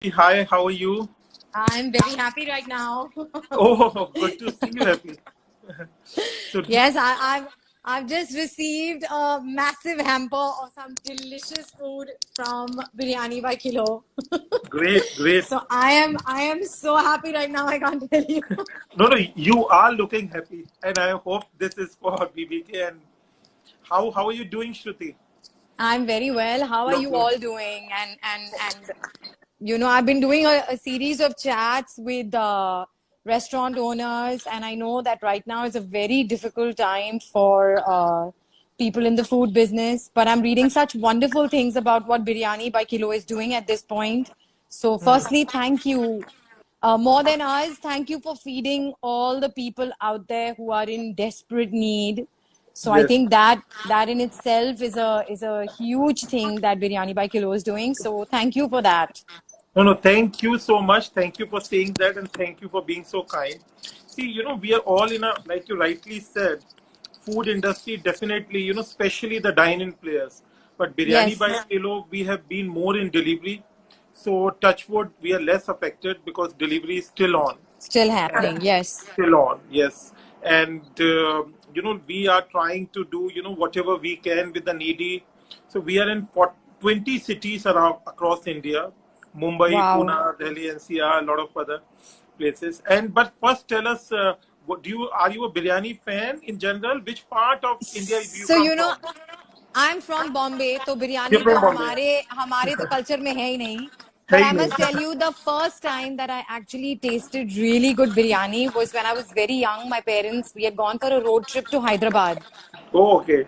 Hi, how are you? I'm very happy right now. Oh, good to see you happy. So, Yes, I've just received a massive hamper of some delicious food from Biryani by Kilo. great, great. So I am so happy right now. I can't tell you. No, no, you are looking happy, and I hope this is for BBK. And how are you doing, Shruti? I'm very well. How are you Lovely. all doing? And I've been doing a series of chats with restaurant owners, and I know that right now is a very difficult time for people in the food business. But I'm reading such wonderful things about what Biryani by Kilo is doing at this point. So, firstly, thank you. More than us, thank you for feeding all the people out there who are in desperate need. So I Yes. think that in itself is a huge thing that Biryani by Kilo is doing. So thank you for that. No, no, thank you so much. Thank you for saying that, and thank you for being so kind. See, we are all in a, like you rightly said, food industry, definitely, especially the dine-in players. But Biryani by Yes, Kilo, we have been more in delivery. So, touch wood, we are less affected because delivery is still on. still happening. Yes. Still on, yes. And, we are trying to do, whatever we can with the needy. So we are in 20 cities around across India, Mumbai, Wow. Pune, Delhi, NCR, a lot of other places. And but first, tell us, what are you a biryani fan in general? Which part of India do you So come from? I'm from Bombay, तो You're biryani तो from Bombay. हमारे हमारे तो culture में है ही नहीं. है But he I must tell नहीं. you, the first time that I actually tasted really good biryani was when I was very young. My parents, we had gone for a road trip to Hyderabad. Oh, okay.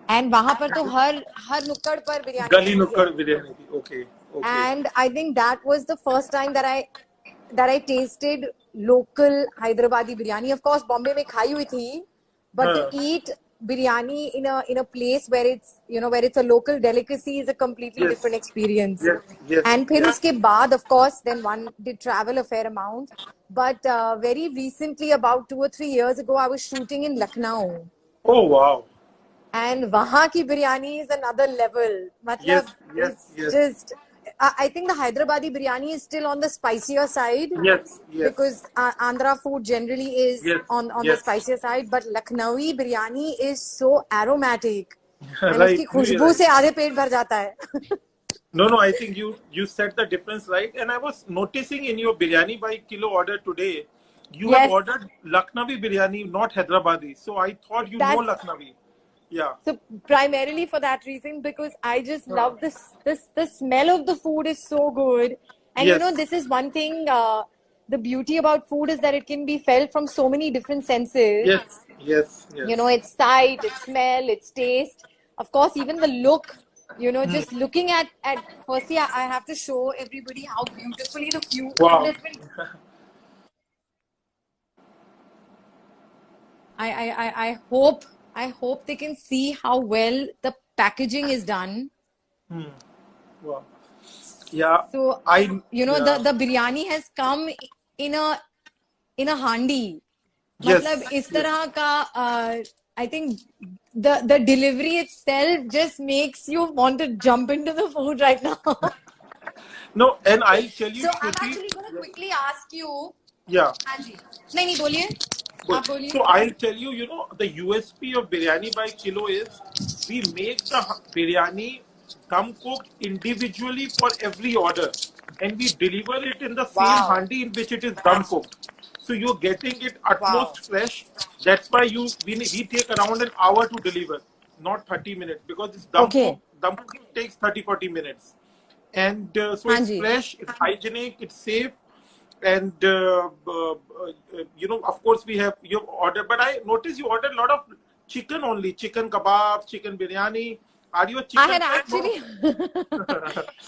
And वहां पर तो हर हर नुक्कड़ पर बिरयानी गली मिलती है. नुक्कड़ बिरयानी थी. Okay, okay. And I think that was the first time that I tasted local Hyderabadi biryani. Of course, Bombay में खाई हुई थी, but to हाँ. eat biryani in a place where it's a local delicacy is a completely different Yes, experience. yes, yes, And फिर yes. उसके बाद, of course, then one did travel a fair amount. But very recently, about 2 or 3 years ago, I was shooting in Lucknow. Oh, wow. And वहाँ की biryani is another level. Yes, मतलब, yes, it's yes, just, I think the Hyderabadi biryani is still on the spicier side yes, yes, because Andhra food generally is yes, on the yes. spicier side, but Lucknowi biryani is so aromatic and Right. उसकी No, you're Khushboo right. से आधे पेट भर जाता है. No, no, I think you said the difference right. And I was noticing in your biryani by kilo order today, you have Yes, ordered Lucknowi biryani, not Hyderabadi. So I thought you know that's Lucknowi. Yeah. so primarily for that reason because I just Uh, love this the smell of the food is so good. And yes, this is one thing, the beauty about food is that it can be felt from so many different senses. yes, yes, yes. Its sight, its smell, its taste, of course even the look. Hmm. Just looking at firstly, I have to show everybody how beautifully the food Wow. has been. I hope they can see how well the packaging is done. Hmm. Wow. Yeah. So, Yeah. the biryani has come in a handi. मतलब Yes. इस Yes. तरह का, I think the delivery itself just makes you want to jump into the food right now. No, and I'll tell you, So I'm Shruti. actually going to quickly ask you. Yeah. हाँ जी. नहीं नहीं बोलिए. Good. आप बोलिए. So I'll tell you, the USP of biryani by kilo is we make the biryani dum cooked individually for every order, and we deliver it in the same Wow. handi in which it is dum cooked. So you're getting it Wow. utmost fresh. That's why we take around an hour to deliver, not 30 minutes, because it's dum Okay. cooked. Dum cooking takes 30-40 minutes, and so हाँ it's ji. fresh, it's hygienic, it's safe, and of course we have your order. But I noticed you ordered a lot of chicken only, chicken kebab, chicken biryani. Are you a I chicken had fan? No.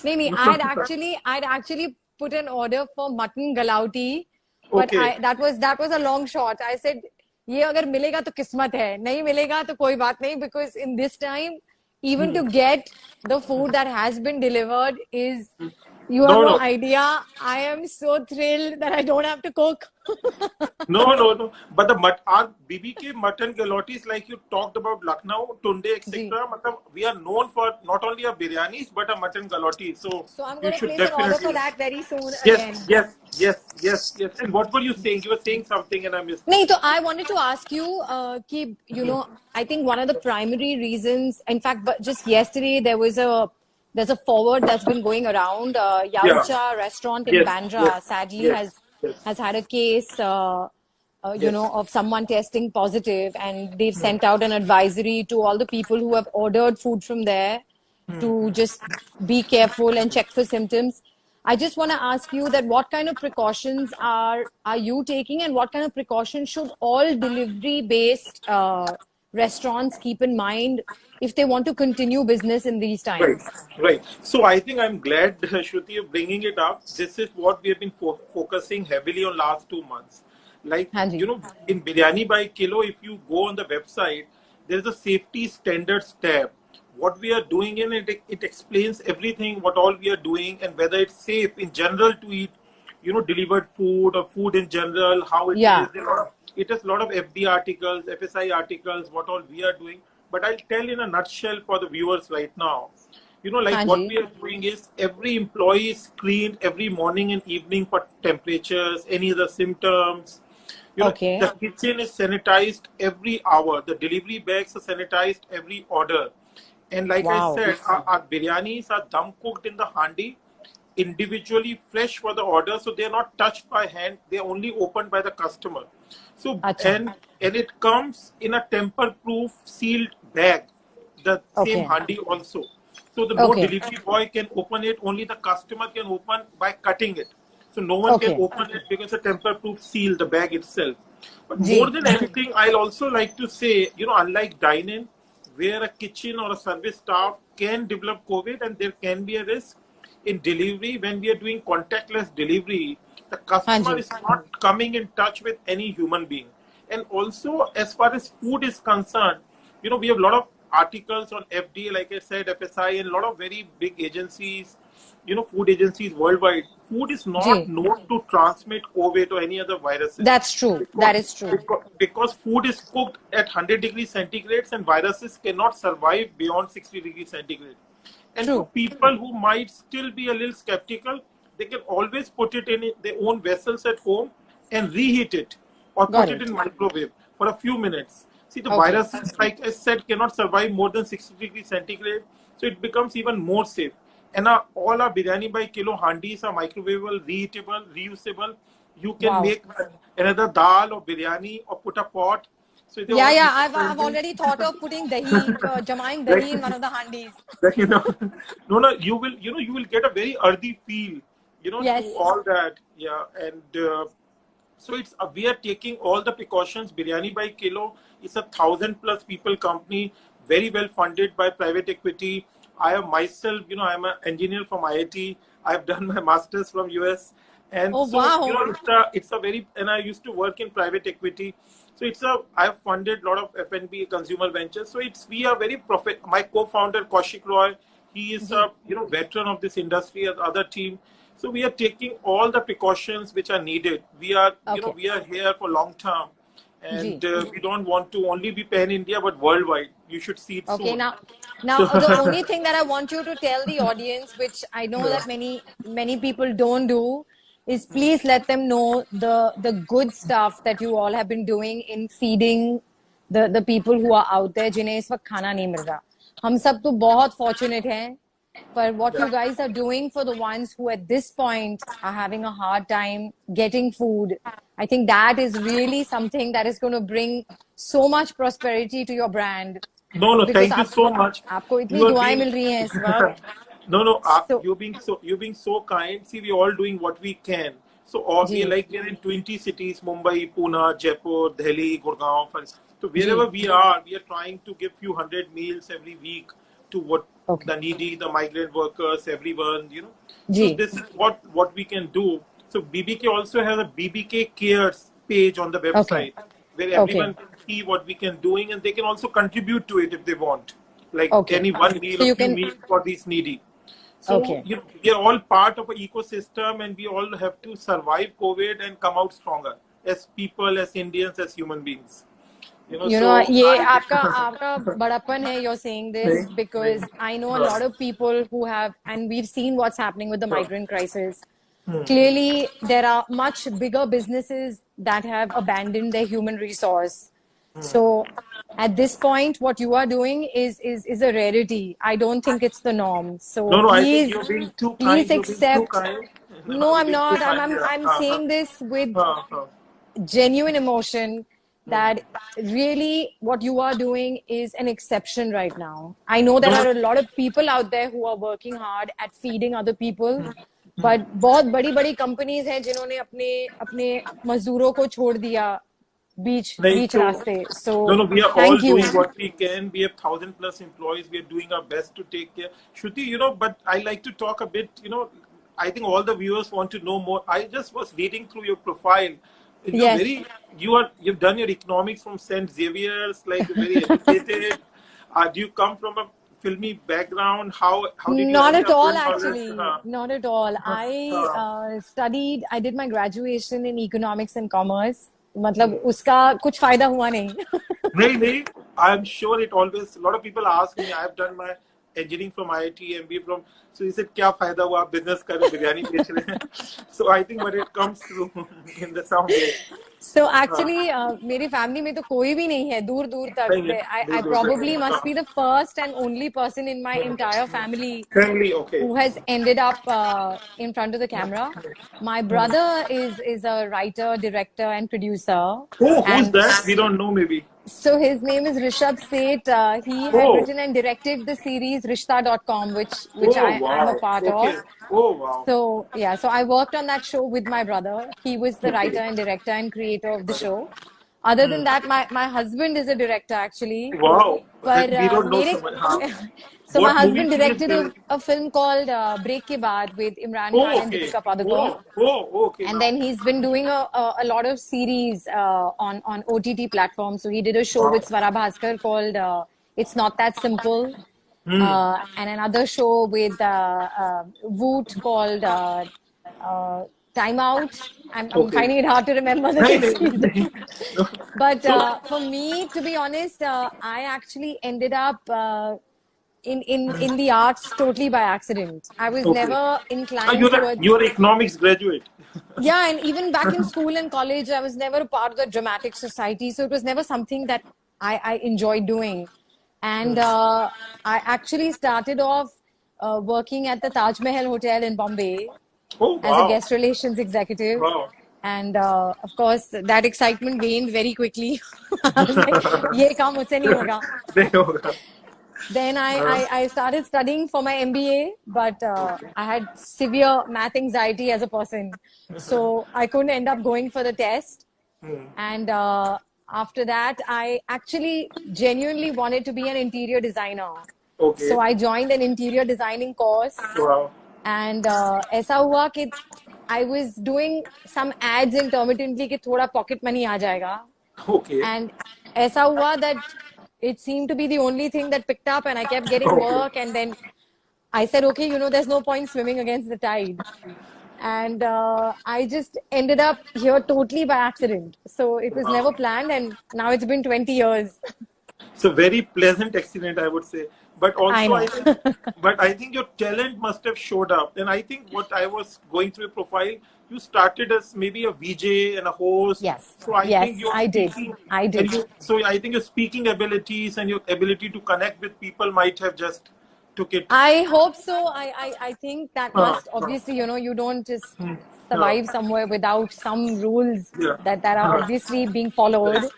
actually, नहीं, I'd actually put an order for mutton galauti, but Okay. that was a long shot. I said, ये अगर मिलेगा तो किस्मत है, नहीं मिलेगा तो कोई बात नहीं, because in this time, even to get the food that has been delivered is You have No, no no. idea. I am so thrilled that I don't have to cook. No, no, no. But our BBK mutton galotis, like you talked about Lucknow, Tunde, Ji. etc. We are known for not only our biryanis but our mutton galotis. So So I'm you going to should place an order definitely. for that very soon Yes, again. yes, yes, yes, yes. And what were you saying? You were saying something, and I missed it. No, so I wanted to ask you, I think one of the primary reasons, in fact, but just yesterday there's a forward that's been going around. Yeah. Yaucha restaurant in Yes. Bandra Yes. sadly Yes. has Yes. has had a case, Yes. of someone testing positive, and they've sent out an advisory to all the people who have ordered food from there to just be careful and check for symptoms. I just want to ask you that what kind of precautions are you taking, and what kind of precautions should all delivery based restaurants keep in mind if they want to continue business in these Right, times? right. So I think I'm glad, Shruti, you're bringing it up. This is what we have been focusing heavily on last 2 months. Like, हाँ जी. in Biryani by Kilo, if you go on the website, there's a safety standards tab. What we are doing in it, it explains everything, what all we are doing, and whether it's safe in general to eat, delivered food or food in general, how it is. Yeah. It has a lot of FD articles, FSI articles, what all we are doing. But I'll tell in a nutshell for the viewers right now. Like हाँ what ji. we are doing is every employee is screened every morning and evening for temperatures, any other symptoms. Okay. The kitchen is sanitized every hour. The delivery bags are sanitized every order. And like I Wow. said, our biryanis are dum cooked in the handi, individually fresh for the order, so they're not touched by hand. They're only opened by the customer. So अच्छा. and it comes in a tamper-proof sealed bag, the same Okay. handi also. So the no Okay. delivery boy can open it. Only the customer can open by cutting it. So no one can Okay. open it because it's a tamper-proof seal, the bag itself. But more ji. than anything, I'll also like to say, unlike dine-in, where a kitchen or a service staff can develop COVID and there can be a risk, in delivery, when we are doing contactless delivery, the हाँ customer ji. is not coming in touch with any human being. And also, as far as food is concerned, we have a lot of articles on FDA, like I said, FSI, and a lot of very big agencies, food agencies worldwide. Food is not ji. known to transmit COVID or any other viruses. That's true. That is true. Because food is cooked at 100 degrees centigrade and viruses cannot survive beyond 60 degrees centigrade. And for True. people who might still be a little skeptical, they can always put it in their own vessels at home and reheat it or Got put it it. in microwave for a few minutes. See, the Okay. viruses, like I said, cannot survive more than 60 degrees centigrade, so it becomes even more safe. And all our biryani by kilo handis are microwavable, reheatable, reusable. You can Wow. make another dal or biryani or put a pot. So they're Yeah, all yeah. I've eco-friendly. already thought of putting dahi, jamaing Like, dahi in one of the handis. that, no, you will get a very earthy feel, to Yes. all that. Yeah. And so we are taking all the precautions. Biryani by Kilo is a 1,000+ people company, very well funded by private equity. I have myself, I'm an engineer from IIT. I've done my master's from US. And Oh, so, wow. it's a very, and I used to work in private equity. So I've funded a lot of F&B consumer ventures. So we are very my co-founder, Kaushik Roy, he is Ji. a, veteran of this industry as other team. So we are taking all the precautions which are needed. We are, Okay. we are here for long term, and Ji. we don't want to only be pan India but worldwide. You should see it Okay. soon. Now, So the only thing that I want you to tell the audience, which I know yeah. that many people don't do, is please let them know the good stuff that you all have been doing in feeding the people who are out there जिन्हें इस वक्त खाना नहीं मिल रहा. हम सब तो बहुत fortunate हैं. But what you guys are doing for the ones who at this point are having a hard time getting food, I think that is really something that is going to bring so much prosperity to your brand. No, Because thank you so much. आपको You इतनी are दुआएं being मिल रही हैं इस वक्त. no, So, you're being so kind. See, we're all doing what we can. So all ji, we're in 20 cities: Mumbai, Pune, Jaipur, Delhi, Gurgaon. So ji, wherever we are trying to give few hundred meals every week to okay, the needy, the migrant workers, everyone. So ji, this is what we can do. So BBK also has a BBK Cares page on the okay, website where okay, everyone can see what we can doing, and they can also contribute to it if they want, like okay. any one meal So or you few can, meals for these needy. So Okay. we are all part of an ecosystem, and we all have to survive COVID and come out stronger as people, as Indians, as human beings. You know, So ये I. आपका आपका बड़प्पन है. You're saying this नहीं, because नहीं, I know a हाँ, lot of people who have, and we've seen what's happening with the हाँ, migrant crisis. Clearly, there are much bigger businesses that have abandoned their human resource. So, at this point, what you are doing is a rarity. I don't think it's the norm. So, No, no, I think you're being too please kind. You're being too accept. kind. No, No, you're I'm being too not. I'm kind. I'm Yeah. I'm saying this with Huh. genuine emotion that really what you are doing is an exception right now. I know there No, are a lot of people out there who are working hard at feeding other people, but बहुत बड़ी बड़ी companies हैं जिन्होंने अपने अपने मजदूरों को छोड़ दिया बीच नहीं बीच तो रास्ते. So no, no, we are all thank you. doing what we can. We have 1,000+ employees. We are doing our best to take care. Shruti, but I like to talk a bit. I think all the viewers want to know more. I just was reading through your profile. You're Yes. very, you've done your economics from St. Xavier's, like you're very educated. Do you come from a filmy background? How did you Not end at up all, doing all this? actually. Not at all. I did my graduation in economics and commerce. मतलब उसका कुछ फायदा हुआ नहीं. नहीं नहीं I'm sure it always a lot of people ask me. I've done my engineering from IIT, MBA from, so he said क्या फायदा हुआ आप बिजनेस कर बिरयानी बेच रहे हैं. So I think when it comes through in the sound way. So actually, मेरी family में तो कोई भी नहीं है दूर दूर तक. नहीं है, I दूर दूर probably must तक. be the first and only person in my entire family Family, okay. who has ended up in front of the camera. My brother is a writer, director, and producer. Oh, who's And that? We don't know maybe. so his name is Rishabh Seth. He had Oh, written and directed the series Rishta.com, which oh I'm a wow. part Okay. of. Oh wow. So yeah, so I worked on that show with my brother. He was the writer and director and creator of the show. Other than that, my husband is a director actually. Wow. But We don't know मेरे someone. Huh? so my What movie husband series directed did? a film called Break Ke Baad with Imran Oh, Khan and okay. Deepika Padukone. Okay. And Now. then he's been doing a lot of series on OTT platforms. So he did a show with Swara Bhaskar called It's Not That Simple. And another show with Woot called Time Out. I'm Okay. finding it hard to remember the नहीं things he's नहीं. done. But So, for me, to be honest, I actually ended up in the arts totally by accident. I was okay. never inclined You're towards. an economics graduate. Yeah, and even back in school and college, I was never a part of the dramatic society, so it was never something that I enjoyed doing. And I actually started off working at the Taj Mahal Hotel in Bombay Oh as a wow. guest relations executive. Wow. And of course, that excitement waned very quickly. I was like, ये काम मुझसे नहीं होगा. नहीं होगा. Then I started studying for my MBA, but I had severe math anxiety as a person. So I couldn't end up going for the test. And after that, I actually genuinely wanted to be an interior designer. Okay. So I joined an interior designing course. Wow. And ऐसा हुआ कि I was doing some ads intermittently कि थोड़ा pocket money आ जाएगा. Okay. And ऐसा हुआ that it seemed to be the only thing that picked up, and I kept getting work. And then I said, okay, there's no point swimming against the tide. And I just ended up here totally by accident. So it was never planned, and now it's been 20 years. So very pleasant accident, I would say. But also, I know. I think your talent must have showed up. And I think what I was going through your profile, you started as maybe a VJ and a host. Yes. So I Yes, think your I did. speaking, I did. so I think your speaking abilities and your ability to connect with people might have just took it. I hope so. I think that must obviously, you don't just survive somewhere without some rules Yeah. that are obviously being followed.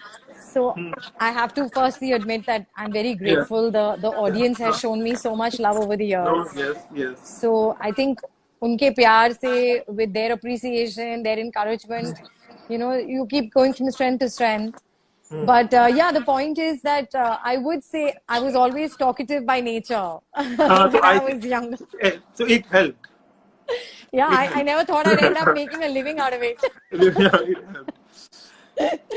So I have to firstly admit that I'm very grateful. The audience has shown me so much love over the years. Yes. So I think unke pyar se, with their appreciation, their encouragement, you keep going from strength to strength. But yeah, the point is that I would say I was always talkative by nature when I was young. So it helped. Yeah, I never thought I'd end up making a living out of it. Yeah, it helped.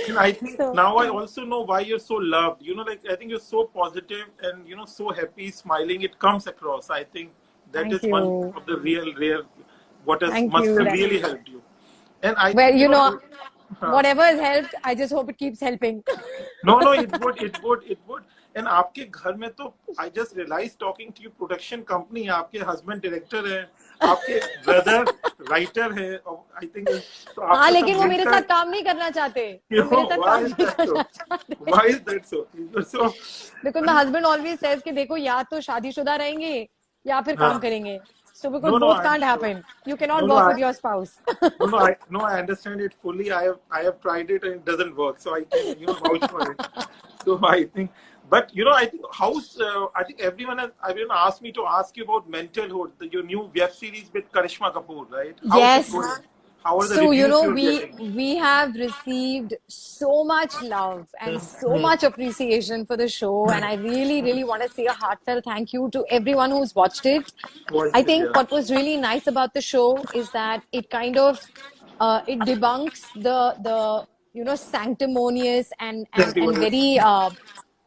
And I think So- now I also know why you're so loved. I think you're so positive and so happy, smiling. It comes across. I think That Thank is one you. of the real what has Thank must you. have really helped you. And I Well, think uh, whatever has helped, I just hope it keeps helping. no, it would. And आपके घर में तो I just realized talking to you production company, आपके husband director है, आपके brother writer है, और I think तो हाँ, आपका सब लेकिन वो मेरे साथ मिलकर, काम नहीं करना चाहते. you वो मेरे know, साथ why काम is नहीं that so? करना चाहते. Why is that so? So, Because my husband always says कि देखो या तो शादीशुदा रहेंगे या फिर काम हाँ, करेंगे. So because no, both I can't know. happen. You cannot No, work with your spouse. I understand it fully. I have tried it and it doesn't work, so I can vouch for it. So I think, but I think I think everyone asked me to ask you about Mentalhood, your new web series with Karishma Kapoor, right? How's it Yes. going? How are the So, reviews you're getting? we have received so much love and so much appreciation for the show. And I really, really want to say a heartfelt thank you to everyone who's watched it. Watched I it, think yeah. what was really nice about the show is that it kind of it debunks the sanctimonious and Testimonials. very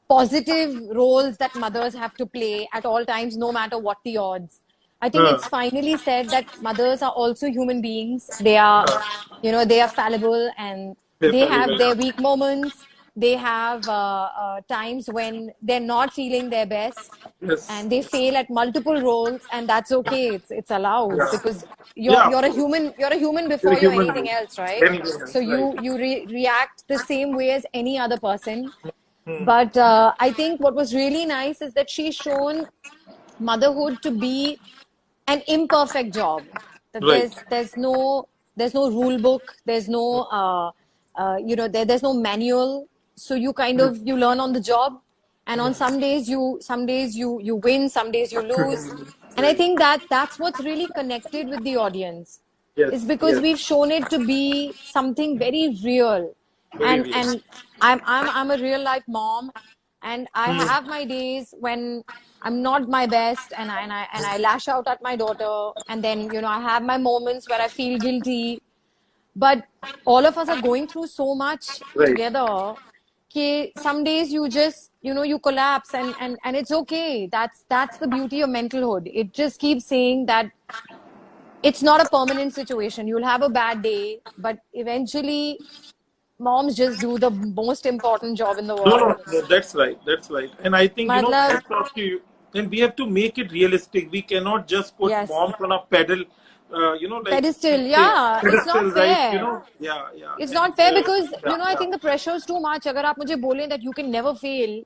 positive roles that mothers have to play at all times, no matter what the odds. I think Uh, it's finally said that mothers are also human beings. They are, they are fallible and they're they have fallible. their weak moments. They have times when they're not feeling their best Yes. and they fail at multiple roles, and that's okay. It's allowed Yeah. because Yeah, of you're a course. human. You're a human You're a before you're human anything being. else, right? Anything So else, right? you react the same way as any other person. Hmm. But I think what was really nice is that she's shown motherhood to be an imperfect job. That Right. there's no rule book. There's no there's no manual. So you kind of you learn on the job, and on some days you win, some days you lose, and I Right. think that's what's really connected with the audience is Yes. because Yes. we've shown it to be something very real, Very and real. and I'm a real life mom, and I have my days when I'm not my best, and I lash out at my daughter, and then I have my moments where I feel guilty, but all of us are going through so much Right. together. Okay, some days you just you collapse, and it's okay. That's the beauty of mentalhood. It just keeps saying that it's not a permanent situation. You'll have a bad day, but eventually moms just do the most important job in the world. No, that's right. That's right. And I think, Matlab, hats off to you. And we have to make it realistic. We cannot just put yes, moms on a pedal, like pedestal. say, Yeah, it's not pedestal, right? fair. Yeah. It's And not fair because I yeah, think the pressure is too much. अगर आप मुझे बोलें that you can never fail,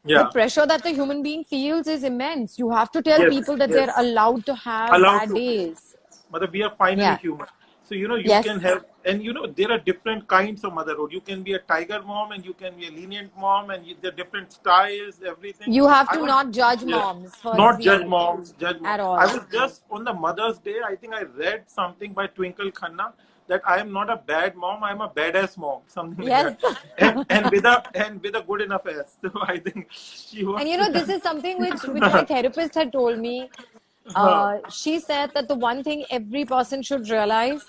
the yeah. pressure that the human being feels is immense. You have to tell Yes, people that they're yes. allowed to have Allowed bad to fail. days. But we are finally Yeah. human. So, you Yes. can have, and there are different kinds of motherhood. You can be a tiger mom and you can be a lenient mom, and there are different styles, everything. You have I to was, not judge yeah, moms, not judge firstly, moms, judge mom. at I all. was just on the Mother's Day, I think I read something by Twinkle Khanna that I am not a bad mom, I am a badass mom, something like Yes. that. And with a good enough ass. So I think she was. And this is something which my therapist had told me. She said that the one thing every person should realize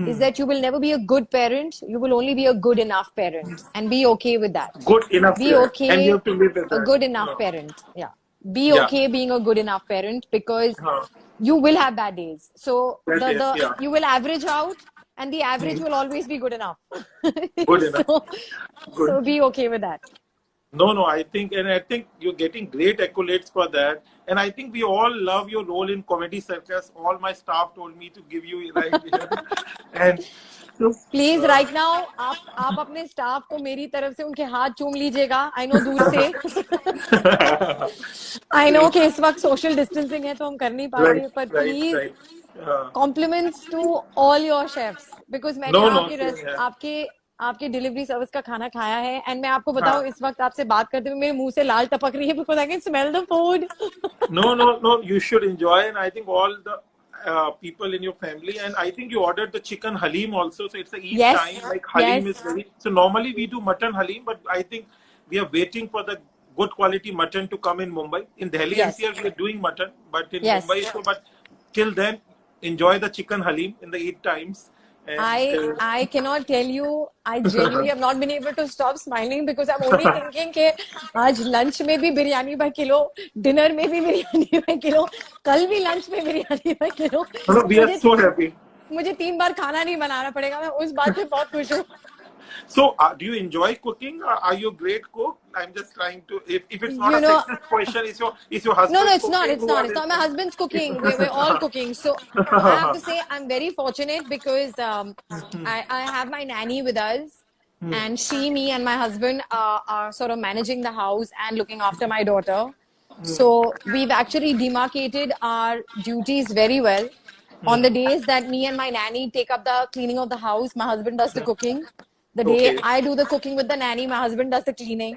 is that you will never be a good parent. You will only be a good enough parent, and be okay with that. Good enough, Be yeah. And you okay, have to live with a that. good enough parent. Yeah. Be Yeah. okay being a good enough parent because Huh. you will have bad days. So That is, the yeah. you will average out, and the average will always be good enough. Good enough. so Good. so be okay with that. No, I think you're getting great accolades for that. And I think we all love your role in Comedy Circus. All my staff told me to give you right here. And so, please right now आप अपने staff को मेरी तरफ से उनके हाथ चूम लीजिएगा. आई नो दूर से. आई नो कि इस वक्त सोशल डिस्टेंसिंग है तो हम कर नहीं right, पाते, पर right, please right. Compliments to all your chefs because मैंने No, आपके डिलीवरी सर्विस का खाना खाया है, एंड मैं आपको बताऊं इस वक्त आपसे बात करते हुए मेरे मुंह से लाल टपक रही है because I can smell the food. No. You should enjoy, and I think all the people in your family, and I think you ordered the chicken halim also. So it's a each Yes, time like halim yes, is very. So normally we do mutton halim, but I think we are waiting for the good quality mutton to come in Mumbai. In Delhi yes, NCR we are doing mutton, but in yes. Mumbai, so but till then enjoy the chicken halim in the 8 times. And I cannot tell you. I genuinely have not been able to stop smiling because I'm only thinking कि आज lunch में भी biryani by kilo, dinner में भी biryani by kilo, कल भी lunch में biryani by kilo. we are मुझे so happy. मुझे 3 बार खाना नहीं बनाना पड़ेगा. मैं उस बात पे बहुत खुश हूँ. So, do you enjoy cooking? Are you a great cook? I'm just trying to. If it's not You a know, sexist question, is your no, husband it's not. cooking? It's Who not. are It's they? not. My husband's cooking. We're all cooking. So I have to say I'm very fortunate because I have my nanny with us, and she, me, and my husband are sort of managing the house and looking after my daughter. So we've actually demarcated our duties very well. On the days that me and my nanny take up the cleaning of the house, my husband does the cooking. The day Okay. I do the cooking with the nanny, my husband does the cleaning.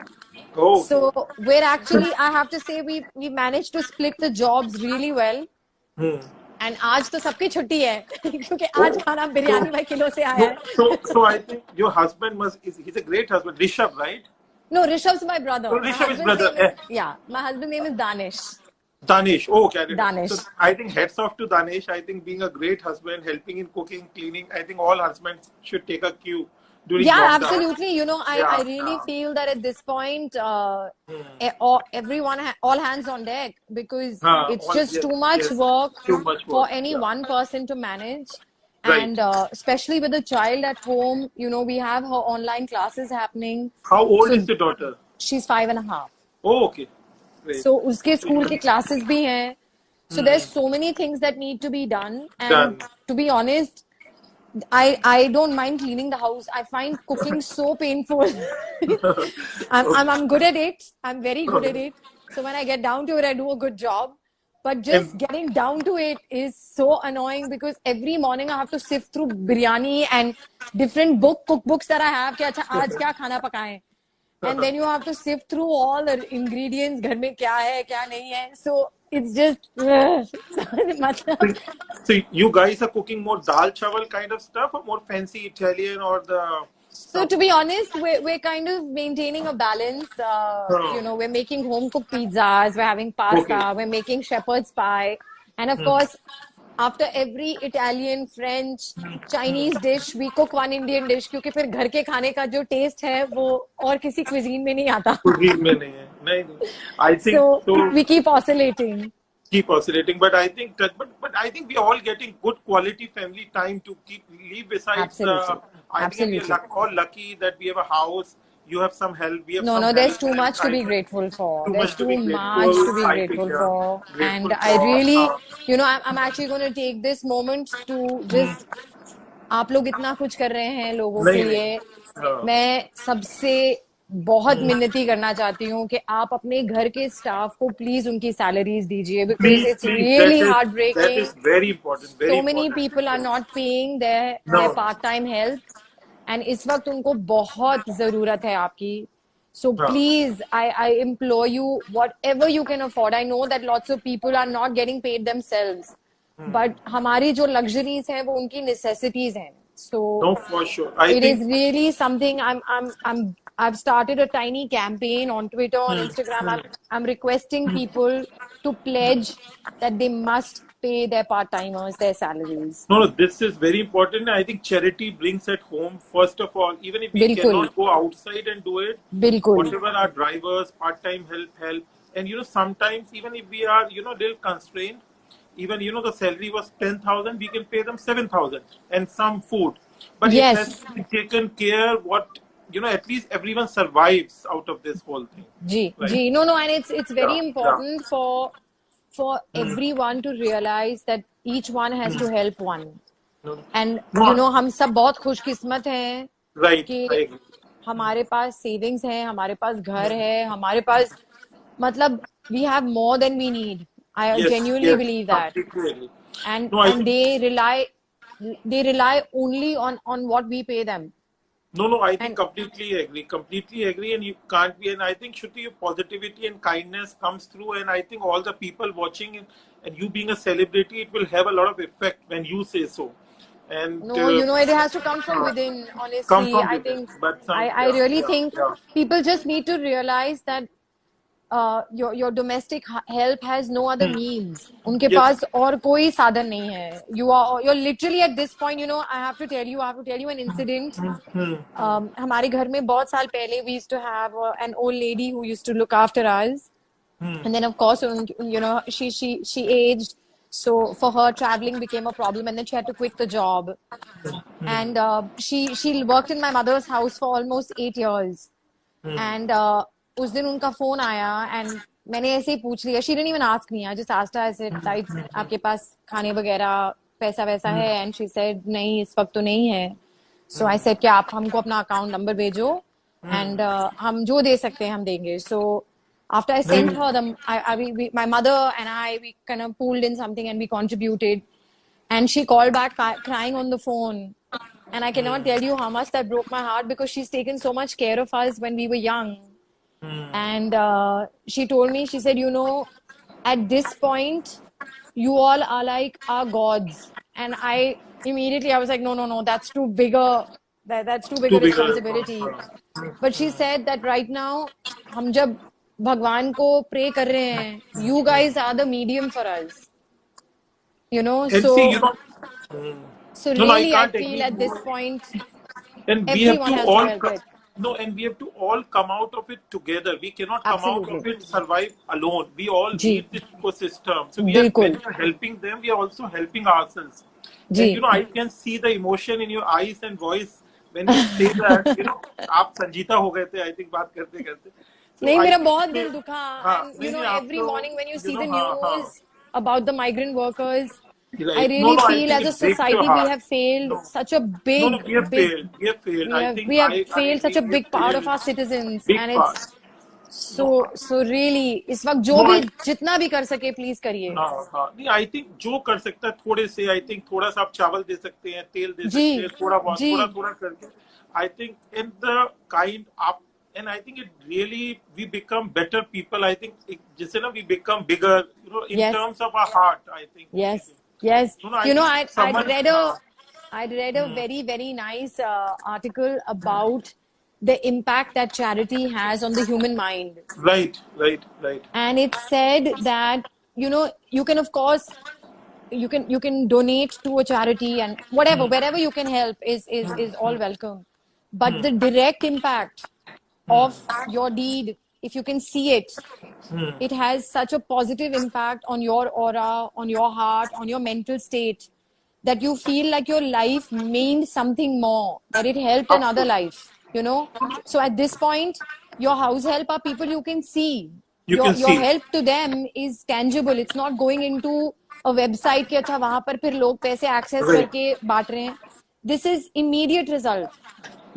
Oh, okay. So we're actually, I have to say, we managed to split the jobs really well. Hmm. And आज तो सबकी छुट्टी है क्योंकि आज Oh, खाना so biryani by kilo से आया no, है. so I think your husband he's a great husband, Rishabh, right? No, Rishabh's my brother. So My Rishabh is husband's brother. name is, yeah, my husband's name is Danish. Danish. Oh, okay. I didn't know. So Danish. I think heads off to Danish. I think being a great husband, helping in cooking, cleaning. I think all husbands should take a cue during Yeah, lockdown. absolutely. You know, I really feel that at this point, everyone, all hands on deck because it's just Yes, too much yes. work Too much for work. any Yeah. one person to manage. Right. And especially with a child at home, you know, we have her online classes happening. How old So is your daughter? she's 5.5. Oh, okay. Great. So उसके school के classes भी हैं. So there's so many things that need to be done. Done. And to be honest, I don't mind cleaning the house. I find cooking so painful. I'm good at it. I'm very good at it. So when I get down to it, I do a good job. But just And getting down to it is so annoying because every morning I have to sift through biryani and different cookbooks that I have. कि अच्छा आज क्या खाना पकाएं? And then you have to sift through all the ingredients. घर में क्या है, क्या नहीं है. So it's just मतलब so you guys are cooking more dal chawal kind of stuff, or more fancy Italian, or the So to be honest, we're kind of maintaining a balance. You know, we're making home cooked pizzas, we're having pasta, Okay. we're making shepherd's pie, and of course, after every Italian, French, Chinese dish, we cook one Indian dish क्योंकि फिर घर के खाने का जो taste है वो और किसी cuisine में नहीं आता. Cuisine में नहीं है. नहीं. I think So so. we keep oscillating. Keep oscillating, but I think but I think we are all getting good quality family time to live besides. Absolutely. I think we Absolutely. are all lucky that we have a house. You have some help. We have No, some no, there's help, too and much to be grateful for. too There's much to too be much grateful. to be I think grateful for. grateful And I for. really, you know, I'm actually going to take this moment to just, आप लोग इतना कुछ कर रहे हैं लोगों के नहीं लिए. नहीं. मैं सबसे बहुत मिन्नती करना चाहती हूँ कि आप अपने घर के स्टाफ को प्लीज उनकी सैलरीज दीजिए because Please, it's please. really That heartbreaking. is very important. Very So many important. people are not paying their No. part-time help. And इस वक्त उनको बहुत जरूरत है आपकी. So हाँ. please, I implore you, whatever you can afford. I know that lots of people are not getting paid themselves, but हमारी जो luxuries हैं वो उनकी necessities हैं. So No, for sure. I it is think really something. I've started a tiny campaign on Twitter, on Instagram. I'm requesting people to pledge that they must pay their part-timers their salaries. no, this is very important. I think charity brings at home, first of all, even if we बिल्कुल, cannot go outside and do it, बिल्कुल. whatever our drivers, part-time help. And, sometimes even if we are, little constrained, even, the salary was 10,000, we can pay them 7,000 and some food. But it has Yes. to be taken care at least everyone survives out of this whole thing. G. Right? G. No, and it's very Yeah, important for everyone to realize that each one has to help one. No. And No. हम सब बहुत खुशकिस्मत हैं Right. कि I agree. हमारे पास savings है, हमारे पास घर है, हमारे पास मतलब we have more than we need. I genuinely believe that. Completely agree. And No, I and think, they rely only on what we pay them. No, I think And completely agree, and you can't be. And I think, Shruti, your positivity and kindness comes through, and I think all the people watching and you being a celebrity, it will have a lot of effect when you say so. And no, you know, it has to come from within, come honestly. from I within. think But I really think people just need to realize that your domestic help has no other means. उनके Yes. पास और कोई साधन नहीं है. You're literally at this point, you know, I have to tell you an incident. हमारे घर में बहुत साल पहले we used to have an old lady who used to look after us. And then of course, you know, she aged. So for her, traveling became a problem, and then she had to quit the job. And she worked in my mother's house for almost 8 years. And उस दिन उनका phone आया and मैंने ऐसे ही पूछ लिया. She didn't even ask me. I just asked her. I said, आपके पास खाने वगैरह पैसा वैसा है? And she said, नहीं, इस वक्त तो नहीं है. So I said, क्या आप हमको अपना अकाउंट नंबर भेजो and हम जो दे सकते हैं हम देंगे. So after I sent her my mother and we kind of pooled in something and we contributed. And she called back crying on the phone. And I cannot tell you how much that broke my heart, because she's taken so much care of us when we were young. And she told me, she said, you know, at this point, you all are like our gods. And I was like, no, that's too bigger. That's too big a responsibility. But she said that right now, हम जब भगवान को pray कर रहे हैं, you guys are the medium for us. You know, And so see, you know, so no, really, I can't feel agree at this more. point, And we have everyone to has all to help it. no, and we have to all come out of it together. We cannot come out of Absolutely. it survive alone. We all ji. need this ecosystem. So we are, बिल्कुल. when we are helping them, we are also helping ourselves. Ji. And you know, I can see the emotion in your eyes and voice when you say that. You know, आप संजीता हो गए थे, I think बात करते करते. So नहीं, I मेरा think बहुत दिल दुखा. हाँ, And you know, नहीं, every आप तो, morning when you see know, the हाँ, news about the migrant workers, I right. really I feel think as a it breaks your society we heart. have failed No, such a no, big, we have big, failed. We have failed. I think we have I failed such agree. a We have big part of failed. our citizens. Big And part. it's No, so really, इस वक्त जो no, भी जितना भी कर सके please करिए. हाँ नहीं, आई थिंक जो कर सकता है थोड़े से, आई थिंक थोड़ा सा आप चावल दे सकते हैं, तेल दे जी, सकते हैं, थोड़ा बहुत जी. थोड़ा करके, I think in the kind आप, and I think it really we become better people. I think जिससे ना we become bigger, you know, in Yes. Terms of our heart. I think Yes. no, I You know, think someone, I'd read a very, very nice article about the impact that charity has on the human mind. right. And it said that, you know, you can, of course, you can donate to a charity and whatever, wherever you can help is all welcome. But the direct impact of your deed, if you can see it, it has such a positive impact on your aura, on your heart, on your mental state, that you feel like your life meant something more, that it helped Of another course. life, you know. So at this point, your house help are people you can see. You can Your see. help to them is tangible. It's not going into a website कि अच्छा वहां पर फिर लोग पैसे access Right. करके बांट रहे हैं. This is immediate result.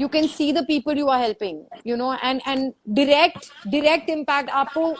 You can see the people you are helping, you know, and direct impact आपको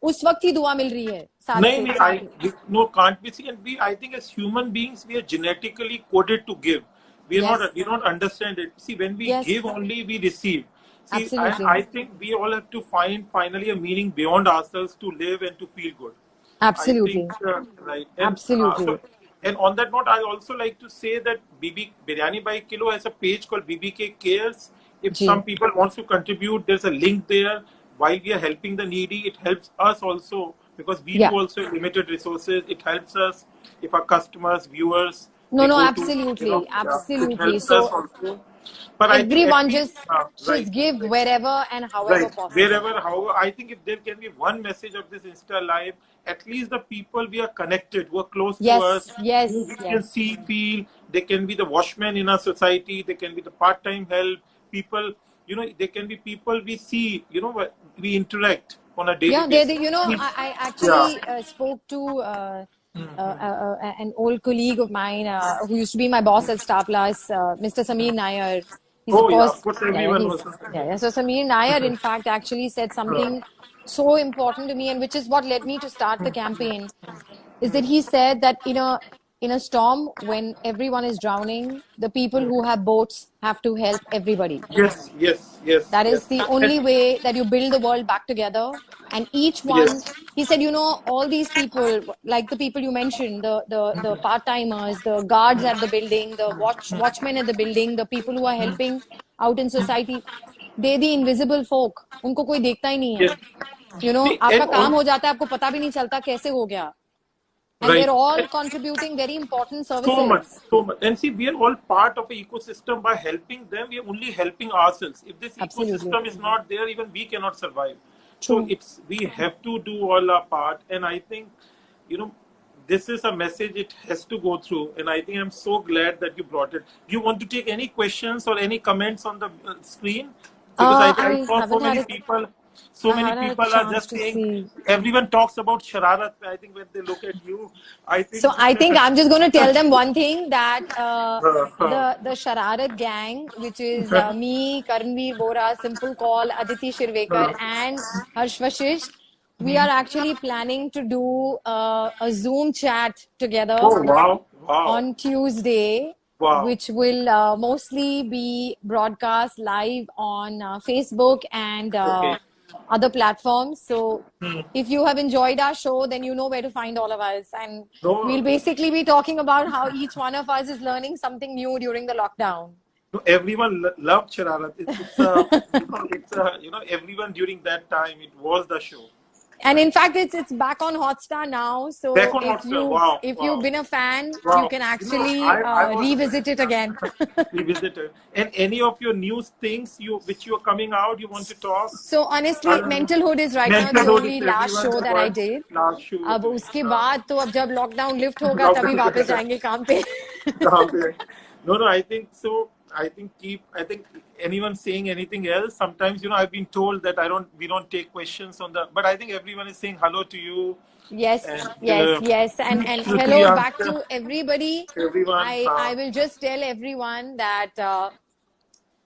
उस वक्त ही दुआ मिल रही है साथ नहीं से नहीं, साथ ही. no, can't be seen. And we, I think as human beings, we are genetically coded to give. We are Yes. not, we don't understand it. See, when we Yes. give only, we receive. See, Absolutely. I think we all have to find finally a meaning beyond ourselves to live and to feel good. Absolutely. I think, right. And, Absolutely. and on that note, I also like to say that BB Biryani by Kilo has a page called BBK Cares. If Ji. some people wants to contribute, there's a link there. While we are helping the needy, it helps us also, because we Yeah. do also have limited resources. It helps us if our customers, viewers. No, they no, go to, absolutely, yeah, it absolutely. helps So us also. But I think at everyone least, just right. give wherever and however Right. possible. Wherever, however, I think if there can be one message of this Insta Live, at least the people we are connected, who are close Yes, to us, yes, who we can yes. see, feel, they can be the watchmen in our society, they can be the part-time help, people, you know, they can be people we see, you know, we interact on a daily Yeah, basis. you know, I actually spoke to an old colleague of mine who used to be my boss at Star Plus, Mr. Sameer Nair. He's of Oh, yeah, of course, course, yeah, everyone he's, knows. yeah. So Sameer Nair, in fact, actually said something so important to me, and which is what led me to start the campaign, is that he said that in a storm, when everyone is drowning, the people who have boats have to help everybody. Yes. That is the only way that you build the world back together. And each one, Yes. he said, you know, all these people, like the people you mentioned, the part-timers, the guards at the building, the watchmen at the building, the people who are helping out in society, they're the invisible folk. उनको कोई देखता ही नहीं है. Yes. you know, See, आपका and काम all, हो जाता है, आपको पता भी नहीं चलता कैसे हो गया. And right. they're all contributing very important So much, services. so much. And see, we are all part of an ecosystem. By helping them, we are only helping ourselves. If this Absolutely. ecosystem is not there, even we cannot survive. So True. we have to do all our part. And I think, you know, this is a message it has to go through. And I think I'm so glad that you brought it. Do you want to take any questions or any comments on the screen? Because I I saw haven't had a so I many haven't had a people are chance just to saying, see. everyone talks about Shararat. I think when they look at you, I think. So I think I'm just going to tell them one thing, that uh, the Shararat gang, which is me, Karanveer Bora, Simple Call, Aditi Shirvekar, and Harsh Vashisht, we are actually planning to do a Zoom chat together oh, wow, wow, on Tuesday, wow. which will mostly be broadcast live on Facebook and Okay. other platforms. So if you have enjoyed our show, then you know where to find all of us. And we'll No, basically be talking about how each one of us is learning something new during the lockdown. no, everyone loved Shararat. It's a, it's a, everyone during that time, it was the show. And in fact, it's back on Hotstar now. Back So on Hotstar. Wow, if you've wow, been a fan, you wow. can actually I was revisit it again. revisited. And any of your news things which you are coming out, you want to talk? So honestly, Uh, Mentalhood is right now mental the health is only last everyone show that I was did. last show. अब उसके बाद तो अब जब lockdown lift होगा तभी वापस Lockdown. जाएंगे काम पे. No, I think so. I think anyone saying anything else, sometimes, I've been told that we don't take questions on but I think everyone is saying hello to you. Yes, And yes, and to hello back Priyanka, to everybody. everyone. I will just tell everyone that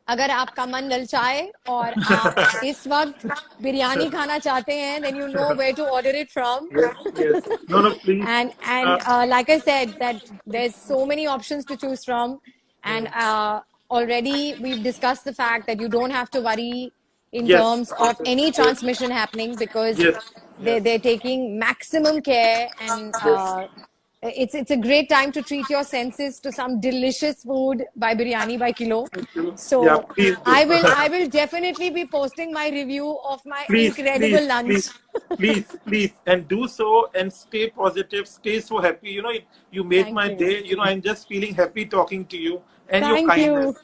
अगर आपका मन ललचाए और आप इस वक्त बिरयानी खाना चाहते हैं, then you know where to order it from. Yes, yes. No, please. And like I said, that there's so many options to choose from, and already we've discussed the fact that you don't have to worry in Yes, terms of any yes, transmission happening, because yes, yes, they're taking maximum care, and yes. it's a great time to treat your senses to some delicious food by Biryani by Kilo. Yeah, So please do. I will definitely be posting my review of my Please, incredible lunch. please, and do so, and stay positive, stay so happy. You make Thank my you. day. I'm just feeling happy talking to you, and Thank you.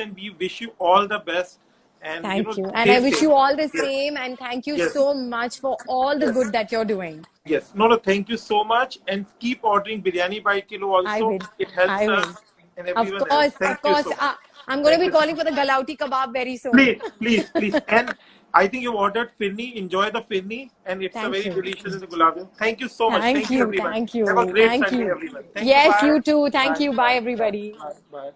and we wish you all the best. And Thank you. And stay I wish safe. you all the Yes, same, and thank you yes, so much for all the yes. good that you're doing. Yes. No, thank you so much. And keep ordering biryani by kilo I also. will. It helps I will. us and everyone else. Of Thank you course. so much. I'm going to Thank be you so calling much. for the Galauti kebab very soon. Please. And I think you ordered firni. Enjoy the firni. And it's a Thank very you. delicious in the gulab jamun. Thank you so much. Thank Thank you, you. everyone. Thank you. Have a great Thank Sunday, you. everyone. Thank you. Yes, Bye. you too. Thank Bye. you. Bye, Bye. everybody. Bye. Bye.